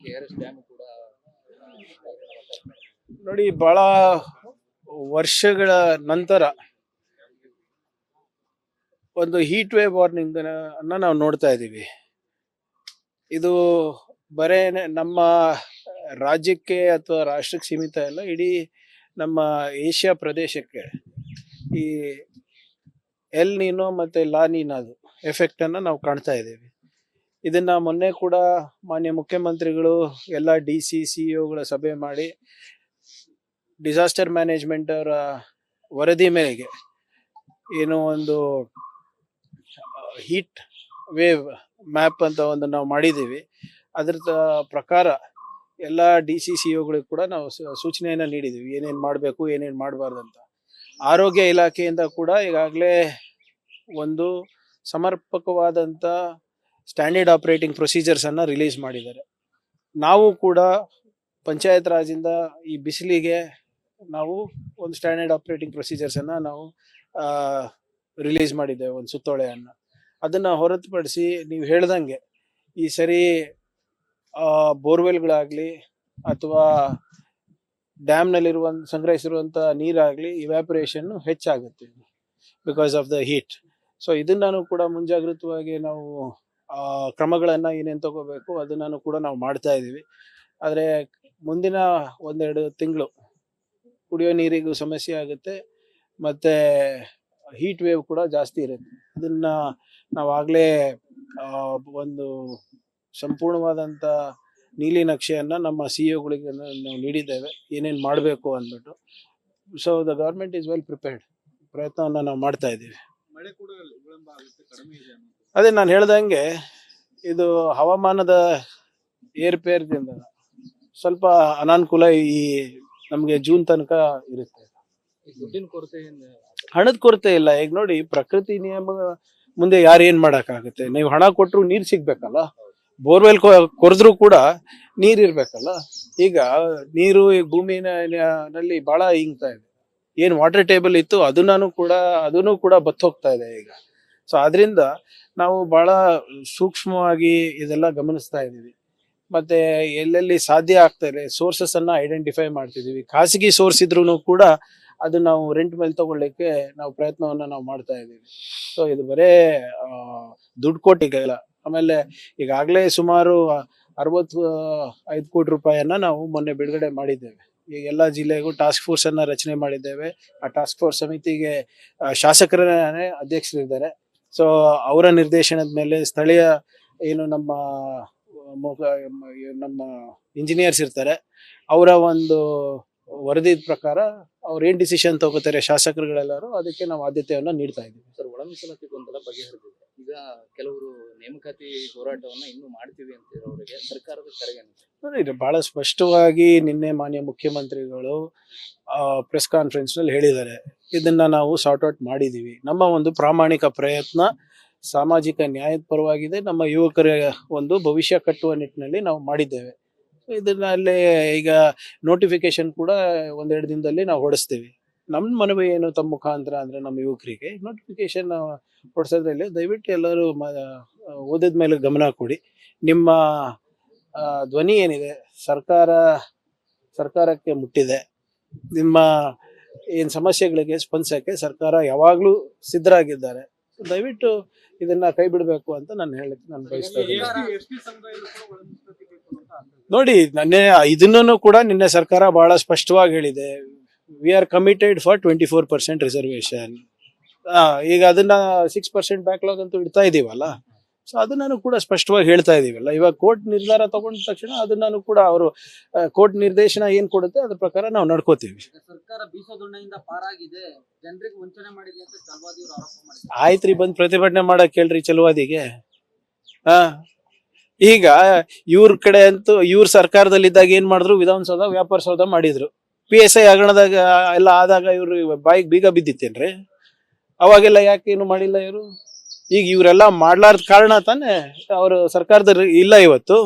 KRS dam ಕೂಡ ನೋಡಿ, ಬಹಳ ವರ್ಷಗಳ ನಂತರ ಒಂದು ಹೀಟ್ ವೇವ್ ವಾರ್ನಿಂಗ್ ಅನ್ನ ನಾವು ನೋಡ್ತಾ ಇದ್ದೀವಿ. ಇದು ಬರೇ ನಮ್ಮ ರಾಜ್ಯಕ್ಕೆ ಅಥವಾ ರಾಷ್ಟ್ರಕ್ಕೆ ಸೀಮಿತ ಇಲ್ಲ, ಇಡೀ ನಮ್ಮ ಏಷ್ಯಾ ಪ್ರದೇಶಕ್ಕೆ ಈ ಎಲ್ ನೀನೋ ಮತ್ತೆ ಲಾ ನೀನಾದು ಎಫೆಕ್ಟ್ ಅನ್ನ ನಾವು ಕಾಣ್ತಾ ಇದ್ದೀವಿ. ಇದನ್ನ ಮೊನ್ನೆ ಕೂಡ ಮಾನ್ಯ ಮುಖ್ಯಮಂತ್ರಿಗಳು ಎಲ್ಲ DCCOಗಳ ಸಭೆ ಮಾಡಿ ಡಿಸಾಸ್ಟರ್ ಮ್ಯಾನೇಜ್ಮೆಂಟ್ ಅವರ ವರದಿ ಮೇರೆಗೆ ಏನೋ ಒಂದು ಹೀಟ್ ವೇವ್ ಮ್ಯಾಪ್ ಅಂತ ಒಂದು ನಾವು ಮಾಡಿದ್ದೀವಿ. ಅದ್ರ ಪ್ರಕಾರ ಎಲ್ಲ DCCOಗಳಿಗೆ ಕೂಡ ನಾವು ಸೂಚನೆಯನ್ನು ನೀಡಿದ್ದೀವಿ, ಏನೇನು ಮಾಡಬೇಕು ಏನೇನು ಮಾಡಬಾರ್ದು ಅಂತ. ಆರೋಗ್ಯ ಇಲಾಖೆಯಿಂದ ಕೂಡ ಈಗಾಗಲೇ ಒಂದು ಸಮರ್ಪಕವಾದಂಥ ಸ್ಟ್ಯಾಂಡರ್ಡ್ ಆಪರೇಟಿಂಗ್ ಪ್ರೊಸೀಜರ್ಸನ್ನು ರಿಲೀಸ್ ಮಾಡಿದ್ದಾರೆ. ನಾವು ಕೂಡ ಪಂಚಾಯತ್ ರಾಜಿಂದ ಈ ಬಿಸಿಲಿಗೆ ನಾವು ಒಂದು ಸ್ಟ್ಯಾಂಡರ್ಡ್ ಆಪರೇಟಿಂಗ್ ಪ್ರೊಸೀಜರ್ಸನ್ನು ನಾವು ರಿಲೀಸ್ ಮಾಡಿದ್ದೇವೆ, ಒಂದು ಸುತ್ತೋಲೆಯನ್ನು. ಅದನ್ನು ಹೊರತುಪಡಿಸಿ ನೀವು ಹೇಳ್ದಂಗೆ ಈ ಸರಿ ಬೋರ್ವೆಲ್ಗಳಾಗಲಿ ಅಥವಾ ಡ್ಯಾಮ್ನಲ್ಲಿರುವ ಸಂಗ್ರಹಿಸಿರುವಂಥ ನೀರಾಗಲಿ ಇವ್ಯಾಪರೇಷನ್ನು ಹೆಚ್ಚಾಗುತ್ತೆ because of the heat. So ಇದನ್ನು ಕೂಡ ಮುಂಜಾಗ್ರತವಾಗಿ ನಾವು ಕ್ರಮಗಳನ್ನು ಏನೇನು ತಗೋಬೇಕು ಅದನ್ನು ಕೂಡ ನಾವು ಮಾಡ್ತಾ ಇದ್ದೀವಿ. ಆದರೆ ಮುಂದಿನ 1-2 ತಿಂಗಳು ಕುಡಿಯೋ ನೀರಿಗೂ ಸಮಸ್ಯೆ ಆಗುತ್ತೆ, ಮತ್ತು ಹೀಟ್ ವೇವ್ ಕೂಡ ಜಾಸ್ತಿ ಇರುತ್ತೆ. ಇದನ್ನು ನಾವಾಗಲೇ ಒಂದು ಸಂಪೂರ್ಣವಾದಂಥ ನೀಲಿ ನಕ್ಷೆಯನ್ನು ನಮ್ಮ CEOಗಳಿಗೆ ನಾವು ನೀಡಿದ್ದೇವೆ, ಏನೇನು ಮಾಡಬೇಕು ಅಂದ್ಬಿಟ್ಟು. So the government is well prepared. ಪ್ರಯತ್ನವನ್ನು ನಾವು ಮಾಡ್ತಾ ಇದ್ದೀವಿ. ಮಳೆ ಕೂಡ ವಿಳಂಬ ಆಗುತ್ತೆ, ಕಡಿಮೆ ಇದೆ ಅನ್ನೋದು. ಅದೇ ನಾನು ಹೇಳ್ದಂಗೆ ಇದು ಹವಾಮಾನದ ಏರ್ಪೇರ್ದಿಂದ ಸ್ವಲ್ಪ ಅನಾನುಕೂಲ ಈ ನಮಗೆ ಜೂನ್ ತನಕ ಇರುತ್ತೆ. ದುಡ್ಡಿನ ಕೊರತೆ ಹಣದ ಕೊರತೆ ಇಲ್ಲ. ಈಗ ನೋಡಿ, ಪ್ರಕೃತಿ ನಿಯಮ ಮುಂದೆ ಯಾರು ಏನ್ ಮಾಡಕ್ಕಾಗುತ್ತೆ? ನೀವು ಹಣ ಕೊಟ್ಟರು ನೀರು ಸಿಗ್ಬೇಕಲ್ಲ, ಬೋರ್ವೆಲ್ ಕೊರೆದ್ರು ಕೂಡ ನೀರ್ ಇರ್ಬೇಕಲ್ಲ. ಈಗ ನೀರು ಈ ಭೂಮಿನಲ್ಲಿ ಬಹಳ ಇಂಗ್ತಾ ಇದೆ. ಏನ್ ವಾಟರ್ ಟೇಬಲ್ ಇತ್ತು ಅದನ್ನು ಕೂಡ ಬತ್ತೋಗ್ತಾ ಇದೆ ಈಗ. ಸೊ ಅದರಿಂದ ನಾವು ಬಹಳ ಸೂಕ್ಷ್ಮವಾಗಿ ಇದೆಲ್ಲ ಗಮನಿಸ್ತಾ ಇದ್ದೀವಿ. ಮತ್ತೆ ಎಲ್ಲೆಲ್ಲಿ ಸಾಧ್ಯ ಆಗ್ತಾರೆ ಸೋರ್ಸಸ್ ಅನ್ನ ಐಡೆಂಟಿಫೈ ಮಾಡ್ತಿದೀವಿ. ಖಾಸಗಿ ಸೋರ್ಸ್ ಇದ್ರೂ ಕೂಡ ಅದು ನಾವು ರೆಂಟ್ ಮೇಲೆ ತಗೊಳ್ಳಿಕ್ಕೆ ನಾವು ಪ್ರಯತ್ನವನ್ನ ನಾವು ಮಾಡ್ತಾ ಇದ್ದೀವಿ. ಸೊ ಇದು ಬರೇ ದುಡ್ಡು ಕೊಟ್ಟಿಲ್ಲ. ಆಮೇಲೆ ಈಗಾಗಲೇ ಸುಮಾರು 65 ಕೋಟಿ ರೂಪಾಯಿಯನ್ನ ನಾವು ಮೊನ್ನೆ ಬಿಡುಗಡೆ ಮಾಡಿದ್ದೇವೆ. ಈಗ ಎಲ್ಲ ಜಿಲ್ಲೆಗೂ ಟಾಸ್ಕ್ ಫೋರ್ಸ್ ಅನ್ನ ರಚನೆ ಮಾಡಿದ್ದೇವೆ. ಆ ಟಾಸ್ಕ್ ಫೋರ್ಸ್ ಸಮಿತಿಗೆ ಶಾಸಕರೇ ಅಧ್ಯಕ್ಷರಿದ್ದಾರೆ. ಸೊ ಅವರ ನಿರ್ದೇಶನದ ಮೇಲೆ ಸ್ಥಳೀಯ ಏನು ನಮ್ಮ ಇಂಜಿನಿಯರ್ಸ್ ಇರ್ತಾರೆ, ಅವರ ಒಂದು ವರದಿ ಪ್ರಕಾರ ಅವ್ರು ಏನ್ ಡಿಸಿಷನ್ ತಗೋತಾರೆ ಶಾಸಕರುಗಳೆಲ್ಲರೂ, ಅದಕ್ಕೆ ನಾವು ಆದ್ಯತೆಯನ್ನ ನೀಡ್ತಾ ಇದ್ದೀವಿ. ಸರ್, ಒಳ ಮೀಸಲಾತಿ ಗೊಂದಲ ಬಗೆಹರಿದಿದೆ. ಈಗ ಕೆಲವರು ನೇಮಕಾತಿ ಹೋರಾಟವನ್ನ ಇನ್ನೂ ಮಾಡ್ತೀವಿ ಅಂತಿರೋರಿಗೆ ಸರ್ಕಾರದ ಕರೆಗೆ ಬಹಳ ಸ್ಪಷ್ಟವಾಗಿ ನಿನ್ನೆ ಮಾನ್ಯ ಮುಖ್ಯಮಂತ್ರಿಗಳು ಪ್ರೆಸ್ ಕಾನ್ಫರೆನ್ಸ್ ನಲ್ಲಿ ಹೇಳಿದ್ದಾರೆ, ಇದನ್ನ ನಾವು ಸಾರ್ಟ್ ಔಟ್ ಮಾಡಿದೀವಿ. ನಮ್ಮ ಒಂದು ಪ್ರಾಮಾಣಿಕ ಪ್ರಯತ್ನ ಸಾಮಾಜಿಕ ನ್ಯಾಯದ ಪರವಾಗಿದೆ, ನಮ್ಮ ಯುವಕರ ಒಂದು ಭವಿಷ್ಯ ಕಟ್ಟುವ ನಿಟ್ಟಿನಲ್ಲಿ ನಾವು ಮಾಡಿದ್ದೇವೆ. ಇದನ್ನಲ್ಲಿ ಈಗ ನೋಟಿಫಿಕೇಶನ್ ಕೂಡ 1-2 ದಿನದಲ್ಲಿ ನಾವು ಹೊಡಿಸ್ತೀವಿ. ನಮ್ಮ ಮನವಿ ಏನು ತಮ್ಮ ಮುಖಾಂತರ ಅಂದ್ರೆ ನಮ್ಮ ಯುವಕರಿಗೆ ನೋಟಿಫಿಕೇಶನ್ ಹೊಡ್ಸೋದ್ರಲ್ಲಿ ದಯವಿಟ್ಟು ಎಲ್ಲರೂ ಓದಿದ ಮೇಲೆ ಗಮನ ಕೊಡಿ. ನಿಮ್ಮ ಧ್ವನಿ ಏನಿದೆ ಸರ್ಕಾರಕ್ಕೆ ಮುಟ್ಟಿದೆ. ನಿಮ್ಮ ಏನ್ ಸಮಸ್ಯೆಗಳಿಗೆ ಸ್ಪಂದಿಸಕ್ಕೆ ಸರ್ಕಾರ ಯಾವಾಗ್ಲೂ ಸಿದ್ಧರಾಗಿದ್ದಾರೆ. ದಯವಿಟ್ಟು ಇದನ್ನ ಕೈ ಬಿಡಬೇಕು ಅಂತ ನಾನು ಬಯಸ್ತಾ ಇದ್ದೀನಿ. ನೋಡಿ, ಇದನ್ನು ಕೂಡ ನಿನ್ನೆ ಸರ್ಕಾರ ಬಹಳ ಸ್ಪಷ್ಟವಾಗಿ ಹೇಳಿದೆ, we are committed for 24% reservation. ಈಗ ಅದನ್ನ 6% ಬ್ಯಾಕ್ಲಾಗ್ ಅಂತೂ ಇಡ್ತಾ ಇದೀವಲ್ಲ. ಸೊ ಅದನ್ನು ಕೂಡ ಸ್ಪಷ್ಟವಾಗಿ ಹೇಳ್ತಾ ಇದೀವಲ್ಲ. ಇವಾಗ ಕೋರ್ಟ್ ನಿರ್ಧಾರ ತಗೊಂಡ ತಕ್ಷಣ ಅದನ್ನು ಕೂಡ ಅವರು ಕೋರ್ಟ್ ನಿರ್ದೇಶನ ಏನ್ ಕೊಡುತ್ತೆ ಅದ್ರ ಪ್ರಕಾರ ನಾವು ನಡ್ಕೋತೀವಿ. ಸರ್ಕಾರ ಬೀಸೋದೊಣ್ಣೆಯಿಂದ ಪಾರಾಗಿದೆ, ಜನರಿಗೆ ವಂಚನೆ ಮಾಡಿದೆ ಅಂತ ಚಲವಾದಿ ಅವರು ಆರೋಪ ಮಾಡಿದ್ದಾರೆ. ಆಯ್ತ್ರಿ, ಬಂದ್ ಪ್ರತಿಭಟನೆ ಮಾಡಕ್ ಕೇಳ್ರಿ ಚಲವಾದಿಗೆ. ಈಗ ಇವ್ರ ಕಡೆ ಅಂತೂ ಇವ್ರ ಸರ್ಕಾರದಲ್ಲಿದ್ದಾಗ ಏನ್ ಮಾಡಿದ್ರು, ವಿಧಾನಸೌಧ ವ್ಯಾಪಾರ ಸೌಧ ಮಾಡಿದ್ರು. PSI ಹಗರಣದಾಗ ಎಲ್ಲ ಆದಾಗ ಇವ್ರು ಬಾಯಿಗೆ ಬೀಗ ಬಿದ್ದಿತ್ತೇನ್ರಿ? ಅವಾಗೆಲ್ಲ ಯಾಕೆ ಏನು ಮಾಡಿಲ್ಲ ಇವರು? ಈಗ ಇವರೆಲ್ಲ ಮಾಡ್ಲಾರ್ದ ಕಾರಣ ತಾನೆ ಅವರು ಸರ್ಕಾರದ ಇಲ್ಲ. ಇವತ್ತು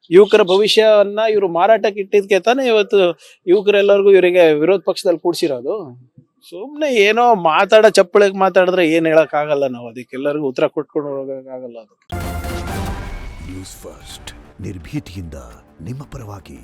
ಯುವಕರ ಭವಿಷ್ಯವನ್ನ ಇವರು ಮಾರಾಟಕ್ಕೆ ಇಟ್ಟಿದ್ಕೆ ತಾನೆ ಇವತ್ತು ಯುವಕರೆಲ್ಲರಿಗೂ ಇವರಿಗೆ ವಿರೋಧ ಪಕ್ಷದಲ್ಲಿ ಕೂಡ್ಸಿರೋದು. ಸುಮ್ನೆ ಏನೋ ಚಪ್ಪಳಿಗೆ ಮಾತಾಡಿದ್ರೆ ಏನ್ ಹೇಳಕ್ ಆಗಲ್ಲ. ನಾವು ಅದಕ್ಕೆಲ್ಲರಿಗೂ ಉತ್ತರ ಕೊಟ್ಕೊಂಡು ಹೋಗಕ್ಕಾಗಲ್ಲ. ಅದು ನ್ಯೂಸ್ ಫಸ್ಟ್ ನಿರ್ಭೀತಿಯಿಂದ ನಿಮ್ಮ ಪರವಾಗಿ.